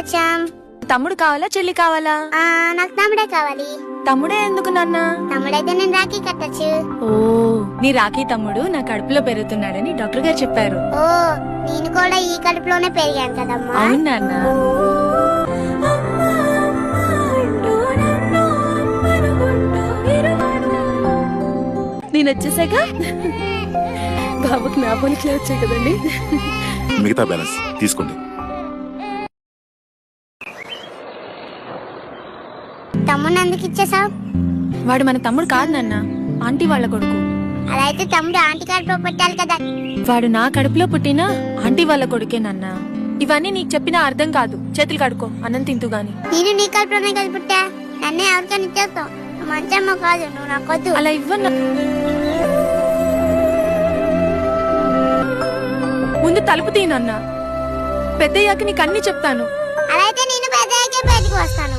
వచ్చాం. తమ్ముడు కావాలా చెల్లి కావాలా? నాకు తమ్ముడే కావాలి. తమ్ముడే ఎందుకు నాన్న? తమ్ముడైతే నేను రాఖీ కట్టచ్చు. ఓ, నీ రాఖీ తమ్ముడు నా కడుపులో పెరుగుతున్నాడని డాక్టర్ గారు చెప్పారు. ఓ, నేను కూడా ఈ కడుపులోనే పెరిగాను కదమ్మా. అవును నాన్న. నేను వచ్చేసాక బాబుకి నా పోలికలే వచ్చాయి కదండి. మిగతా బ్యాలెన్స్ తీసుకోండి. తమ్ముడు ఎందుకు ఇచ్చేసావు? వాడు మన తమ్ముడు కాదు నాన్న, ఆంటీ వాళ్ళ కొడుకు. అలా అయితే తమ్ముడు ఆంటీ కడుపులో పెట్టాలి కదా. వాడు నా కడుపులో పుట్టిన ఆంటీ వాళ్ళ కొడుకే నాన్న. ఇవన్నీ నీకు చెప్పినా అర్థం కాదు. చేతులు కడుకో, అన్నం తింటూ గాని. నేను నీ కడుపులోనే కదా పుట్టా. నన్నే ఎవరికైనా ఇచ్చేస్తావు. నువ్వు మంచమ్మ కాదు, నువ్వు నాకొద్దు. అలా ఇవ్వన్నా. ముందు తలుపు తీనన్నా, పెద్దయ్యాక నీకు అన్ని చెప్తాను. అలా అయితే నేను పెద్దయ్యాకే బయటికి వస్తాను.